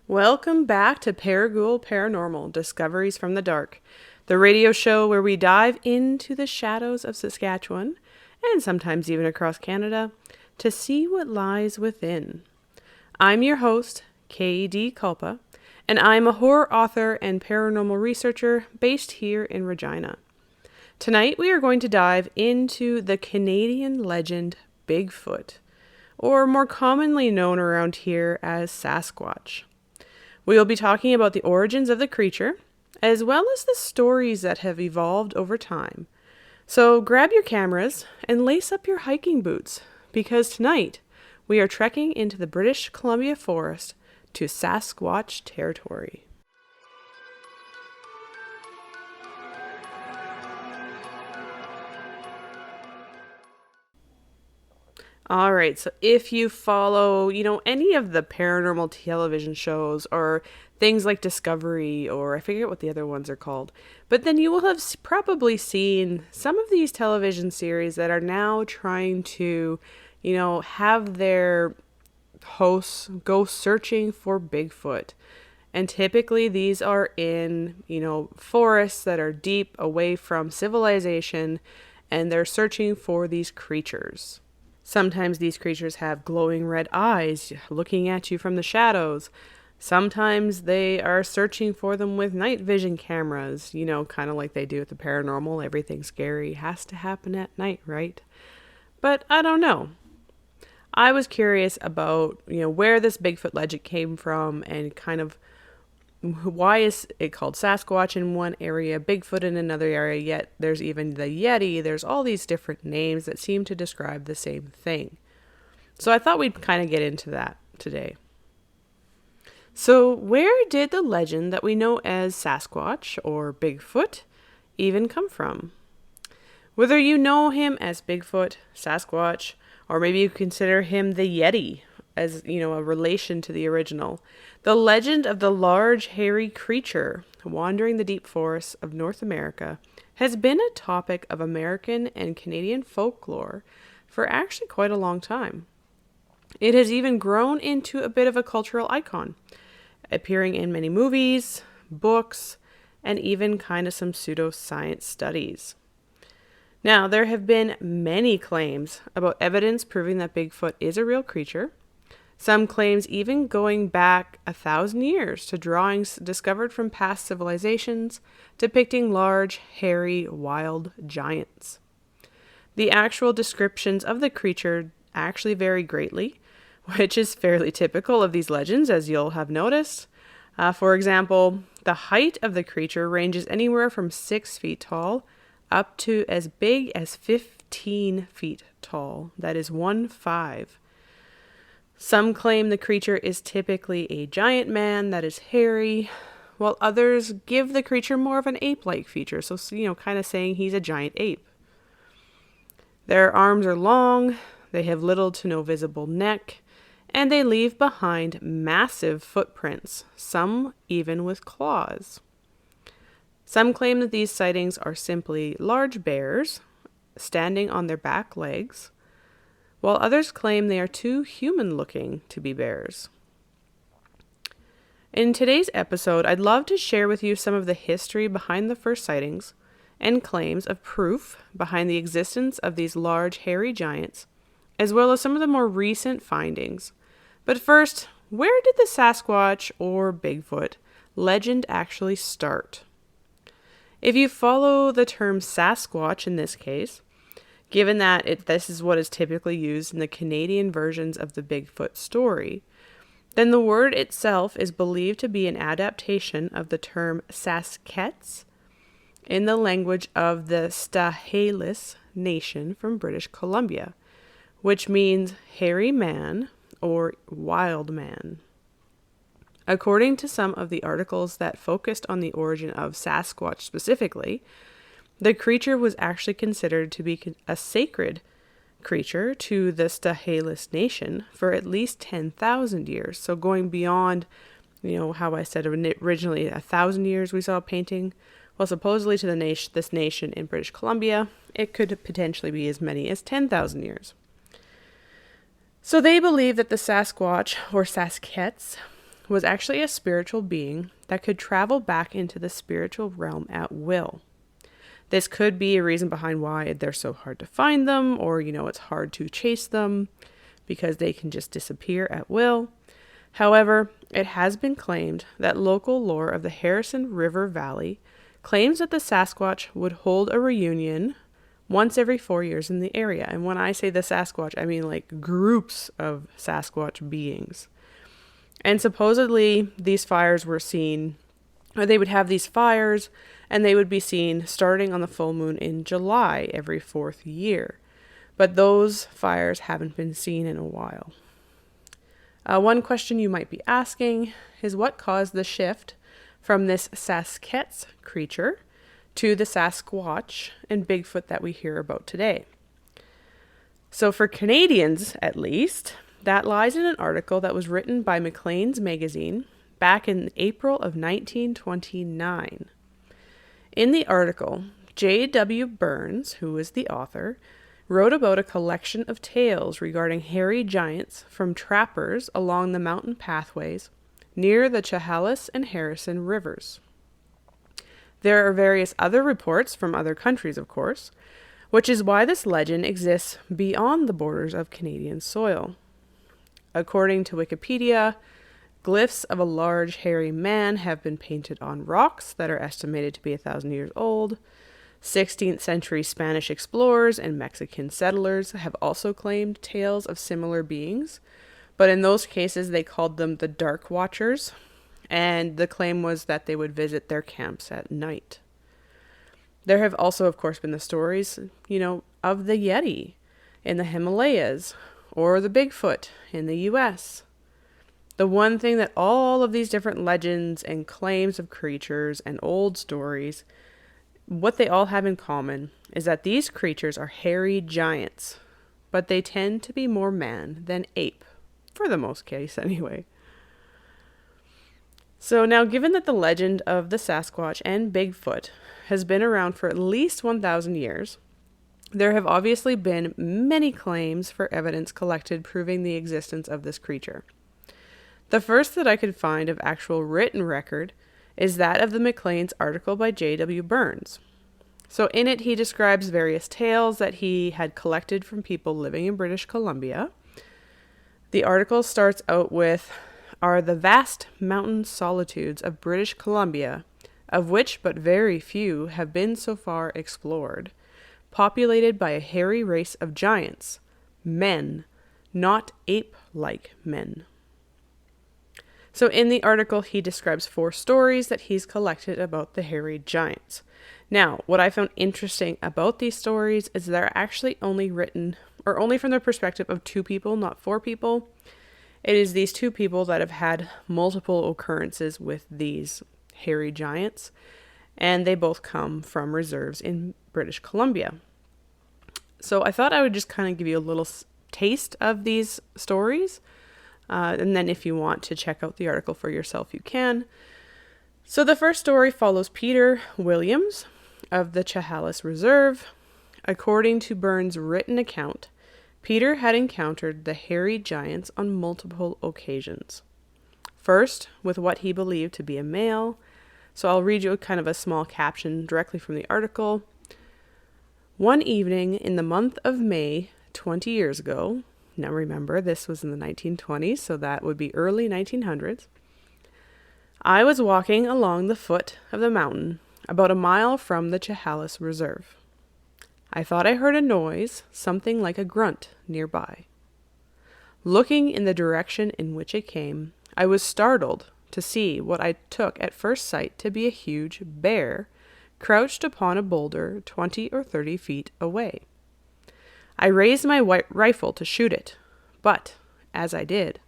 Welcome back to ParaGhoul Paranormal, Discoveries from the Dark, the radio show where we dive into the shadows of Saskatchewan, and sometimes even across Canada, to see what lies within. I'm your host, K.D. Kulpa, and I'm a horror author and paranormal researcher based here in Regina. Tonight we are going to dive into the Canadian legend Bigfoot, or more commonly known around here as Sasquatch. We will be talking about the origins of the creature, as well as the stories that have evolved over time. So grab your cameras and lace up your hiking boots, because tonight we are trekking into the British Columbia forest to Sasquatch territory. All right, so if you follow, any of the paranormal television shows or things like Discovery, or I forget what the other ones are called, but then you will have probably seen some of these television series that are now trying to, have their hosts go searching for Bigfoot. And typically these are in, forests that are deep away from civilization, and they're searching for these creatures. Sometimes these creatures have glowing red eyes looking at you from the shadows. Sometimes they are searching for them with night vision cameras, kind of like they do with the paranormal. Everything scary has to happen at night, right? But I don't know. I was curious about, where this Bigfoot legend came from and kind of why is it called Sasquatch in one area, Bigfoot in another area, yet there's even the Yeti. There's all these different names that seem to describe the same thing. So I thought we'd kind of get into that today. So where did the legend that we know as Sasquatch or Bigfoot even come from? Whether you know him as Bigfoot, Sasquatch, or maybe you consider him the Yeti as, a relation to the original, the legend of the large, hairy creature wandering the deep forests of North America has been a topic of American and Canadian folklore for actually quite a long time. It has even grown into a bit of a cultural icon, appearing in many movies, books, and even kind of some pseudoscience studies. Now, there have been many claims about evidence proving that Bigfoot is a real creature. Some claims even going back 1,000 years to drawings discovered from past civilizations depicting large, hairy, wild giants. The actual descriptions of the creature actually vary greatly, which is fairly typical of these legends, as you'll have noticed. For example, the height of the creature ranges anywhere from 6 feet tall up to as big as 15 feet tall. That is 1-5. Some claim the creature is typically a giant man that is hairy, while others give the creature more of an ape-like feature, so, kind of saying he's a giant ape. Their arms are long, they have little to no visible neck, and they leave behind massive footprints, some even with claws. Some claim that these sightings are simply large bears standing on their back legs, while others claim they are too human-looking to be bears. In today's episode, I'd love to share with you some of the history behind the first sightings and claims of proof behind the existence of these large, hairy giants, as well as some of the more recent findings. But first, where did the Sasquatch or Bigfoot legend actually start? If you follow the term Sasquatch in this case, given that this is what is typically used in the Canadian versions of the Bigfoot story, then the word itself is believed to be an adaptation of the term Saskatchewan in the language of the Stahelis Nation from British Columbia, which means hairy man or wild man. According to some of the articles that focused on the origin of Sasquatch specifically, the creature was actually considered to be a sacred creature to the Stahelis Nation for at least 10,000 years. So going beyond, how I said originally 1,000 years we saw a painting. Well, supposedly to this nation in British Columbia, it could potentially be as many as 10,000 years. So they believe that the Sasquatch or Saskets was actually a spiritual being that could travel back into the spiritual realm at will. This could be a reason behind why they're so hard to find them, or, it's hard to chase them because they can just disappear at will. However, it has been claimed that local lore of the Harrison River Valley claims that the Sasquatch would hold a reunion once every 4 years in the area. And when I say the Sasquatch, I mean like groups of Sasquatch beings. And supposedly these fires were seen, or they would have these fires, and they would be seen starting on the full moon in July every 4th year. But those fires haven't been seen in a while. One question you might be asking is what caused the shift from this Saskatchewan creature to the Sasquatch and Bigfoot that we hear about today. So for Canadians, at least, that lies in an article that was written by Maclean's magazine back in April of 1929. In the article, J.W. Burns, who was the author, wrote about a collection of tales regarding hairy giants from trappers along the mountain pathways near the Chehalis and Harrison rivers. There are various other reports from other countries, of course, which is why this legend exists beyond the borders of Canadian soil. According to Wikipedia, glyphs of a large hairy man have been painted on rocks that are estimated to be 1,000 years old. 16th century Spanish explorers and Mexican settlers have also claimed tales of similar beings, but in those cases they called them the Dark Watchers, and the claim was that they would visit their camps at night. There have also, of course, been the stories, of the Yeti in the Himalayas, or the Bigfoot in the US. The one thing that all of these different legends and claims of creatures and old stories, what they all have in common is that these creatures are hairy giants, but they tend to be more man than ape, for the most case anyway. So now, given that the legend of the Sasquatch and Bigfoot has been around for at least 1,000 years, there have obviously been many claims for evidence collected proving the existence of this creature. The first that I could find of actual written record is that of the Maclean's article by J.W. Burns. So in it, he describes various tales that he had collected from people living in British Columbia. The article starts out with, "Are the vast mountain solitudes of British Columbia, of which but very few have been so far explored, populated by a hairy race of giants, men, not ape-like men." So in the article, he describes 4 stories that he's collected about the hairy giants. Now, what I found interesting about these stories is they're actually only written, or only from the perspective of 2 people, not 4 people. It is these 2 people that have had multiple occurrences with these hairy giants, and they both come from reserves in British Columbia. So I thought I would just kind of give you a little taste of these stories, and then if you want to check out the article for yourself, you can. So the first story follows Peter Williams of the Chehalis Reserve. According to Burns' written account, Peter had encountered the hairy giants on multiple occasions. First, with what he believed to be a male. So I'll read you kind of a small caption directly from the article. "One evening in the month of May, 20 years ago," now remember, this was in the 1920s, so that would be early 1900s, "I was walking along the foot of the mountain, about a mile from the Chehalis Reserve. I thought I heard a noise, something like a grunt, nearby. Looking in the direction in which it came, I was startled to see what I took at first sight to be a huge bear, crouched upon a boulder 20 or 30 feet away. I raised my rifle to shoot it, but, as I did,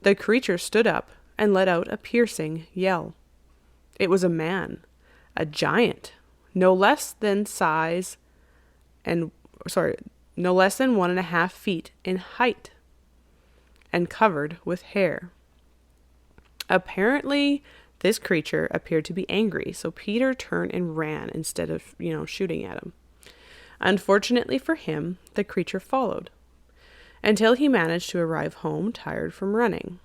the creature stood up and let out a piercing yell. It was a man, a giant, no less than 1.5 feet in height, and covered with hair. Apparently, this creature appeared to be angry, so Peter turned and ran instead of, shooting at him. Unfortunately for him, the creature followed, until he managed to arrive home tired from running.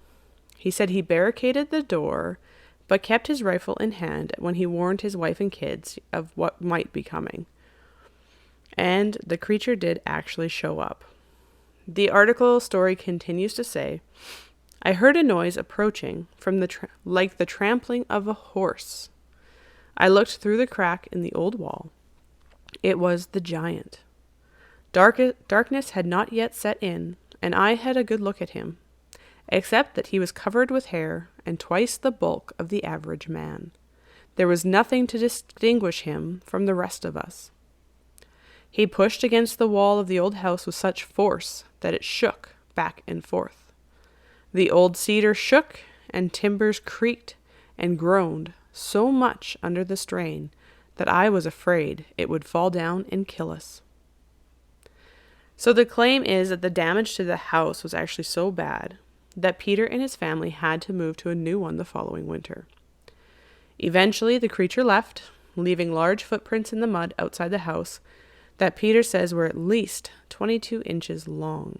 He said he barricaded the door, but kept his rifle in hand when he warned his wife and kids of what might be coming. And the creature did actually show up. The article story continues to say, I heard a noise approaching from like the trampling of a horse. I looked through the crack in the old wall. It was the giant. Darkness had not yet set in, and I had a good look at him, except that he was covered with hair and twice the bulk of the average man. There was nothing to distinguish him from the rest of us. He pushed against the wall of the old house with such force that it shook back and forth. The old cedar shook, and timbers creaked and groaned so much under the strain that I was afraid it would fall down and kill us. So the claim is that the damage to the house was actually so bad that Peter and his family had to move to a new one the following winter. Eventually, the creature left, leaving large footprints in the mud outside the house that Peter says were at least 22 inches long.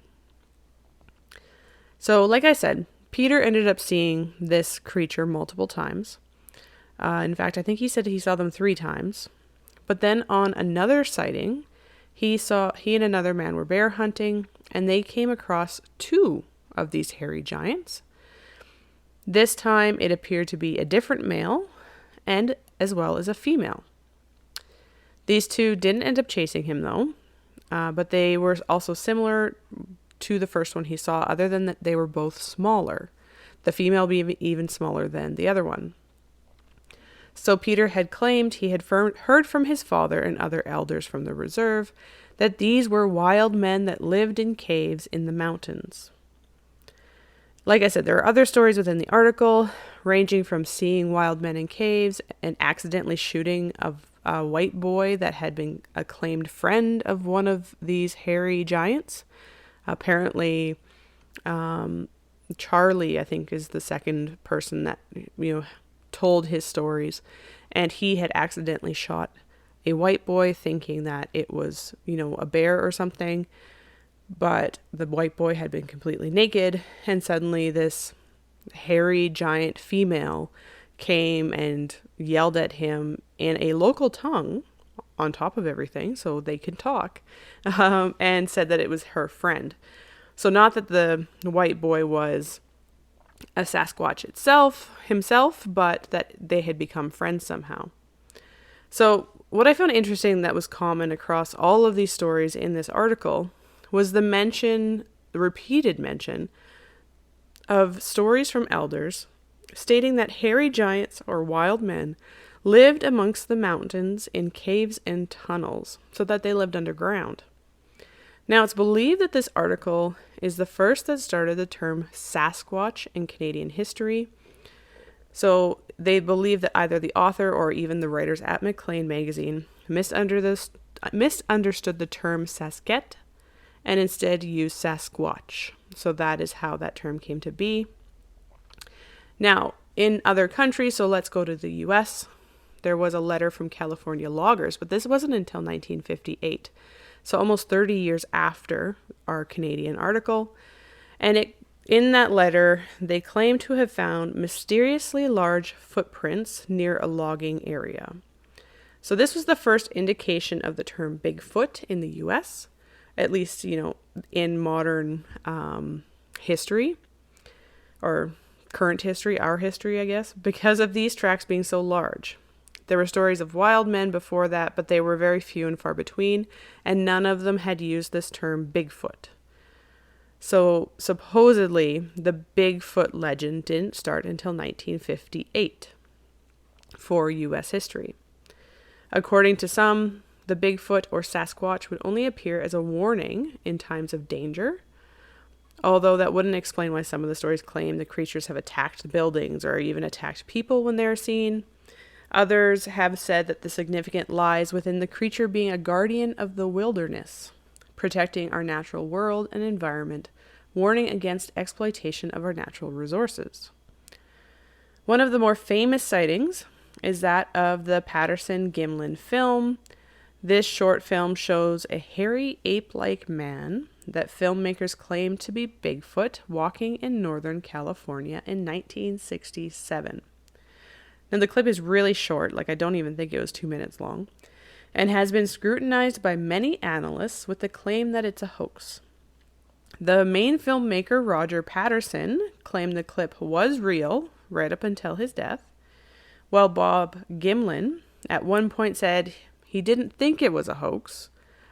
So, like I said, Peter ended up seeing this creature multiple times. In fact, I think he said he saw them 3 times. But then on another sighting, he and another man were bear hunting, and they came across 2 of these hairy giants. This time it appeared to be a different male and as well as a female. These 2 didn't end up chasing him though, but they were also similar to the first one he saw, other than that they were both smaller, the female being even smaller than the other one. So Peter had claimed he had heard from his father and other elders from the reserve that these were wild men that lived in caves in the mountains. Like I said, there are other stories within the article, ranging from seeing wild men in caves and accidentally shooting a white boy that had been a claimed friend of one of these hairy giants. Apparently, Charlie, I think, is the second person that, told his stories, and he had accidentally shot a white boy thinking that it was, a bear or something. But the white boy had been completely naked, and suddenly this hairy giant female came and yelled at him in a local tongue on top of everything so they could talk, and said that it was her friend. So not that the white boy was a Sasquatch himself, but that they had become friends somehow. So what I found interesting that was common across all of these stories in this article was the repeated mention of stories from elders stating that hairy giants or wild men lived amongst the mountains in caves and tunnels, so that they lived underground. Now, it's believed that this article is the first that started the term Sasquatch in Canadian history. So they believe that either the author or even the writers at Maclean magazine misunderstood the term Saskett and instead used Sasquatch. So that is how that term came to be. Now, in other countries, so let's go to the US, there was a letter from California loggers, but this wasn't until 1958. So almost 30 years after our Canadian article. And in that letter, they claim to have found mysteriously large footprints near a logging area. So this was the first indication of the term Bigfoot in the US, at least, in modern history, or current history, our history, I guess, because of these tracks being so large. There were stories of wild men before that, but they were very few and far between, and none of them had used this term Bigfoot. So supposedly, the Bigfoot legend didn't start until 1958 for U.S. history. According to some, the Bigfoot or Sasquatch would only appear as a warning in times of danger, although that wouldn't explain why some of the stories claim the creatures have attacked buildings or even attacked people when they are seen. Others have said that the significance lies within the creature being a guardian of the wilderness, protecting our natural world and environment, warning against exploitation of our natural resources. One of the more famous sightings is that of the Patterson-Gimlin film. This short film shows a hairy ape-like man that filmmakers claimed to be Bigfoot walking in Northern California in 1967. Now, the clip is really short, like I don't even think it was 2 minutes long, and has been scrutinized by many analysts with the claim that it's a hoax. The main filmmaker, Roger Patterson, claimed the clip was real right up until his death, while Bob Gimlin at one point said he didn't think it was a hoax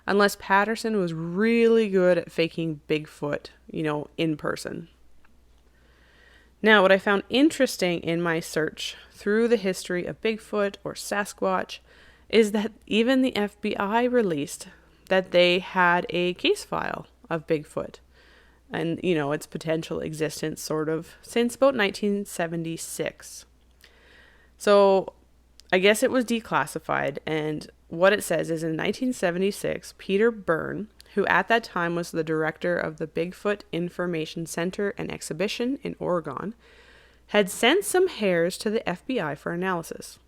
unless Patterson was really good at faking Bigfoot, in person. Now, what I found interesting in my search through the history of Bigfoot or Sasquatch is that even the FBI released that they had a case file of Bigfoot and, its potential existence sort of since about 1976. So I guess it was declassified, and what it says is in 1976, Peter Byrne, who at that time was the director of the Bigfoot Information Center and Exhibition in Oregon, had sent some hairs to the FBI for analysis.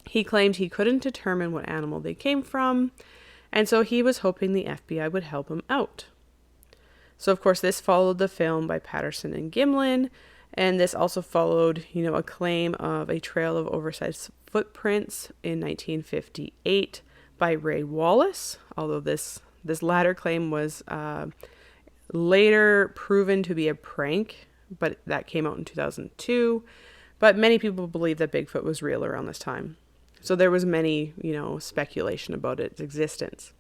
He claimed he couldn't determine what animal they came from, and so he was hoping the FBI would help him out. So, of course, this followed the film by Patterson and Gimlin, and this also followed, a claim of a trail of oversized footprints in 1958 by Ray Wallace, although this latter claim was later proven to be a prank, but that came out in 2002. But many people believe that Bigfoot was real around this time. So there was many, speculation about its existence.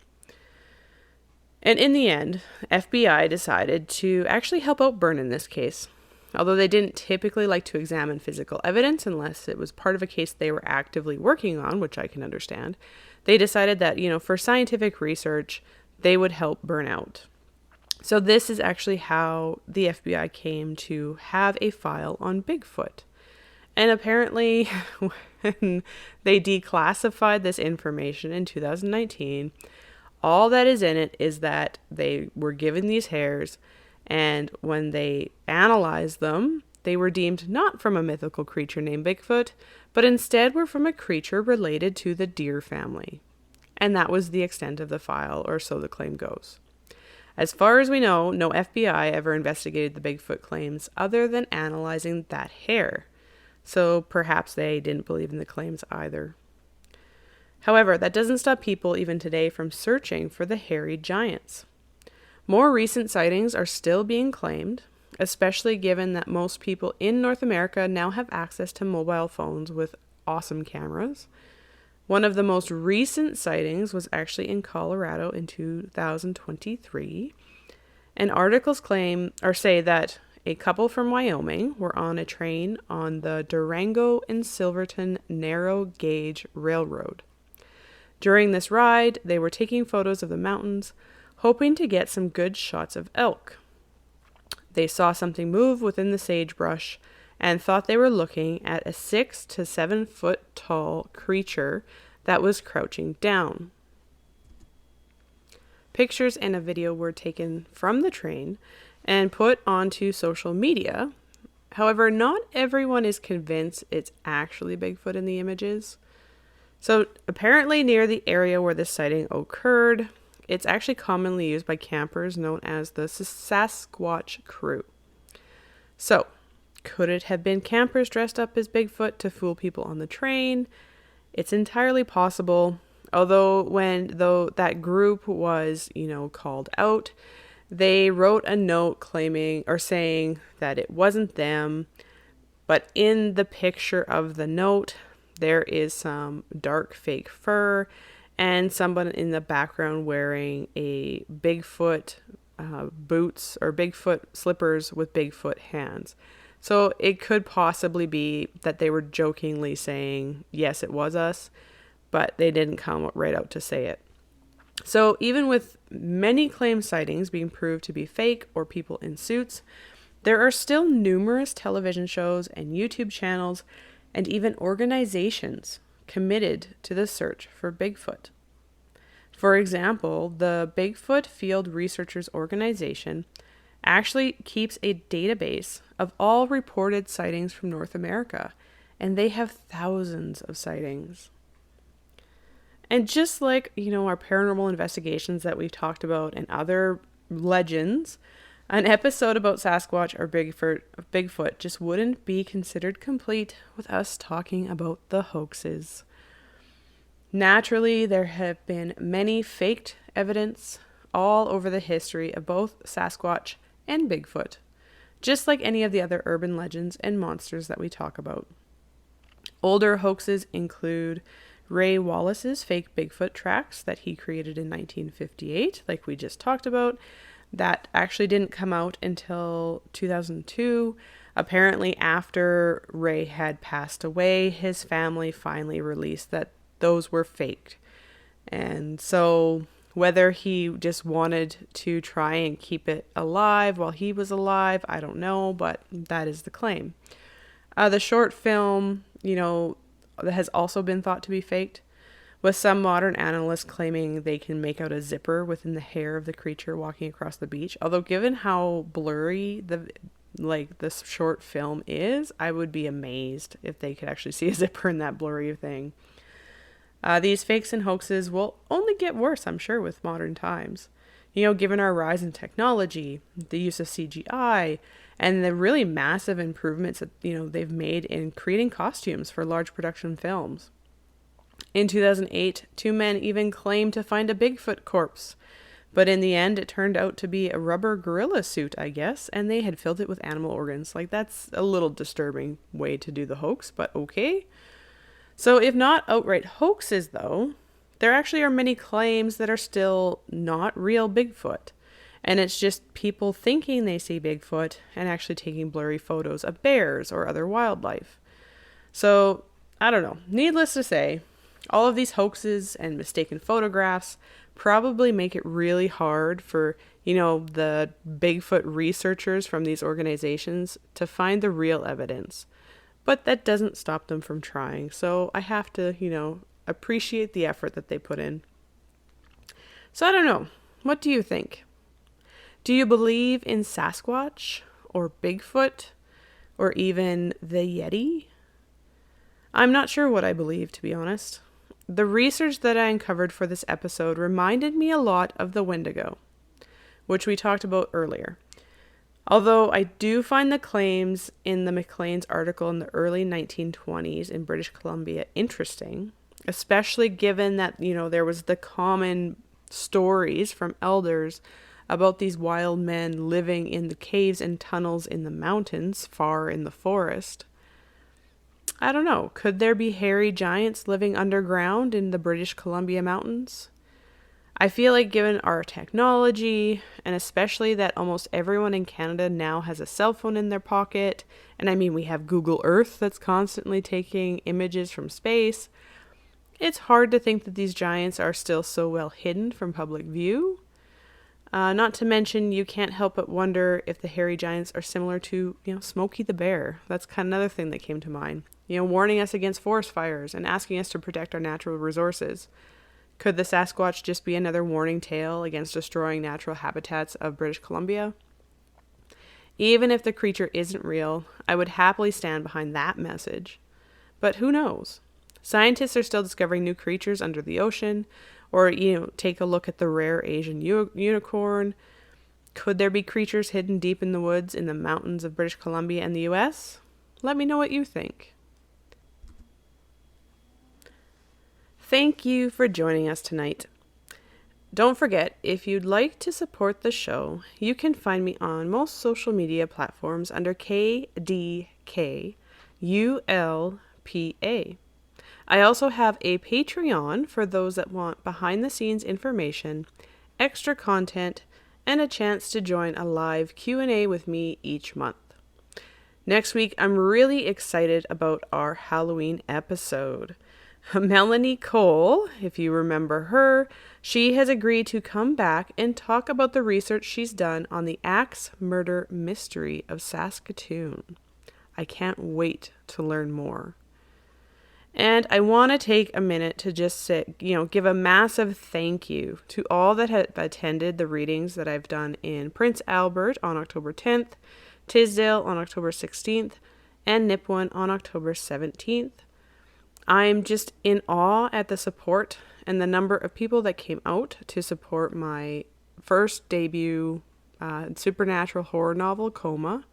And in the end, FBI decided to actually help out Byrne in this case. Although they didn't typically like to examine physical evidence unless it was part of a case they were actively working on, which I can understand, they decided that, for scientific research, they would help Byrne out. So this is actually how the FBI came to have a file on Bigfoot. And apparently, when they declassified this information in 2019, all that is in it is that they were given these hairs, and when they analyzed them, they were deemed not from a mythical creature named Bigfoot, but instead were from a creature related to the deer family. And that was the extent of the file, or so the claim goes. As far as we know, no FBI ever investigated the Bigfoot claims other than analyzing that hair. So perhaps they didn't believe in the claims either. However, that doesn't stop people even today from searching for the hairy giants. More recent sightings are still being claimed, especially given that most people in North America now have access to mobile phones with awesome cameras. One of the most recent sightings was actually in Colorado in 2023, and articles claim or say that a couple from Wyoming were on a train on the Durango and Silverton Narrow Gauge Railroad. During this ride, they were taking photos of the mountains, hoping to get some good shots of elk. They saw something move within the sagebrush and thought they were looking at a 6 to 7 foot tall creature that was crouching down. Pictures and a video were taken from the train and put onto social media. However, not everyone is convinced it's actually Bigfoot in the images. So apparently near the area where this sighting occurred, it's actually commonly used by campers known as the Sasquatch crew. So, could it have been campers dressed up as Bigfoot to fool people on the train? It's entirely possible. Although that group was, called out, they wrote a note claiming or saying that it wasn't them. But in the picture of the note, there is some dark fake fur and someone in the background wearing a Bigfoot boots or Bigfoot slippers with Bigfoot hands. So it could possibly be that they were jokingly saying, yes, it was us, but they didn't come right out to say it. So even with many claimed sightings being proved to be fake or people in suits, there are still numerous television shows and YouTube channels and even organizations committed to the search for Bigfoot. For example, the Bigfoot Field Researchers Organization actually keeps a database of all reported sightings from North America, and they have thousands of sightings. And just like, our paranormal investigations that we've talked about and other legends, an episode about Sasquatch or Bigfoot just wouldn't be considered complete with us talking about the hoaxes. Naturally, there have been many faked evidence all over the history of both Sasquatch and Bigfoot, just like any of the other urban legends and monsters that we talk about. Older hoaxes include Ray Wallace's fake Bigfoot tracks that he created in 1958, like we just talked about. That actually didn't come out until 2002. Apparently, after Ray had passed away, his family finally released that those were faked. And so whether he just wanted to try and keep it alive while he was alive, I don't know, but that is the claim. The short film, that has also been thought to be faked, with some modern analysts claiming they can make out a zipper within the hair of the creature walking across the beach. Although given how blurry this short film is, I would be amazed if they could actually see a zipper in that blurry thing. These fakes and hoaxes will only get worse, I'm sure, with modern times. Given our rise in technology, the use of CGI, and the really massive improvements that, they've made in creating costumes for large production films. In 2008, 2 men even claimed to find a Bigfoot corpse. But in the end, it turned out to be a rubber gorilla suit, I guess, and they had filled it with animal organs. That's a little disturbing way to do the hoax, but okay. So if not outright hoaxes, though, there actually are many claims that are still not real Bigfoot. And it's just people thinking they see Bigfoot and actually taking blurry photos of bears or other wildlife. So, I don't know. Needless to say, all of these hoaxes and mistaken photographs probably make it really hard for, the Bigfoot researchers from these organizations to find the real evidence. But that doesn't stop them from trying. So I have to, appreciate the effort that they put in. So I don't know. What do you think? Do you believe in Sasquatch or Bigfoot or even the Yeti? I'm not sure what I believe, to be honest. The research that I uncovered for this episode reminded me a lot of the Wendigo, which we talked about earlier. Although I do find the claims in the Maclean's article in the early 1920s in British Columbia interesting, especially given that, there was the common stories from elders about these wild men living in the caves and tunnels in the mountains far in the forest. I don't know, could there be hairy giants living underground in the British Columbia mountains? I feel like given our technology, and especially that almost everyone in Canada now has a cell phone in their pocket, and we have Google Earth that's constantly taking images from space, it's hard to think that these giants are still so well hidden from public view. Not to mention, you can't help but wonder if the hairy giants are similar to, Smokey the Bear. That's kind of another thing that came to mind. Warning us against forest fires and asking us to protect our natural resources. Could the Sasquatch just be another warning tale against destroying natural habitats of British Columbia? Even if the creature isn't real, I would happily stand behind that message. But who knows? Scientists are still discovering new creatures under the ocean, or, take a look at the rare Asian unicorn. Could there be creatures hidden deep in the woods in the mountains of British Columbia and the US? Let me know what you think. Thank you for joining us tonight. Don't forget, if you'd like to support the show, you can find me on most social media platforms under KDKULPA. I also have a Patreon for those that want behind-the-scenes information, extra content, and a chance to join a live Q&A with me each month. Next week, I'm really excited about our Halloween episode. Melanie Cole, if you remember her, she has agreed to come back and talk about the research she's done on the axe murder mystery of Saskatoon. I can't wait to learn more. And I want to take a minute to just give a massive thank you to all that have attended the readings that I've done in Prince Albert on October 10th, Tisdale on October 16th, and Nipawin on October 17th. I'm just in awe at the support and the number of people that came out to support my first debut supernatural horror novel, Coma.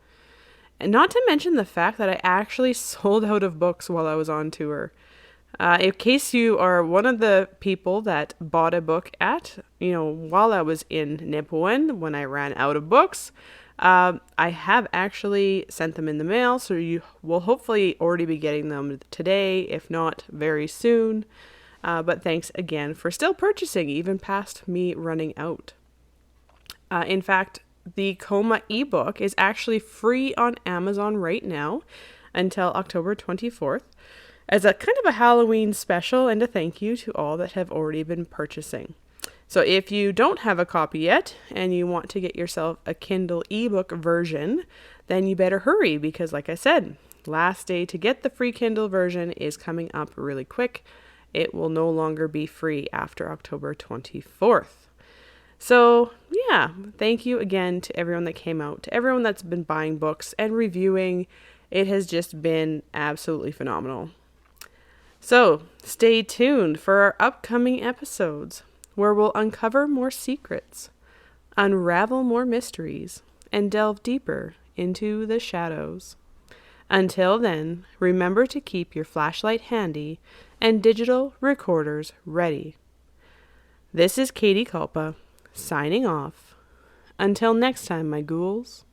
And not to mention the fact that I actually sold out of books while I was on tour. In case you are one of the people that bought a book while I was in Nipawin, when I ran out of books, I have actually sent them in the mail, so you will hopefully already be getting them today, if not very soon. But thanks again for still purchasing, even past me running out. In fact, the Coma ebook is actually free on Amazon right now until October 24th as a kind of a Halloween special and a thank you to all that have already been purchasing. So if you don't have a copy yet and you want to get yourself a Kindle ebook version, then you better hurry because, like I said, last day to get the free Kindle version is coming up really quick. It will no longer be free after October 24th. So, yeah, thank you again to everyone that came out, to everyone that's been buying books and reviewing. It has just been absolutely phenomenal. So, stay tuned for our upcoming episodes, where we'll uncover more secrets, unravel more mysteries, and delve deeper into the shadows. Until then, remember to keep your flashlight handy and digital recorders ready. This is Katie Kulpa, signing off. Until next time, my ghouls.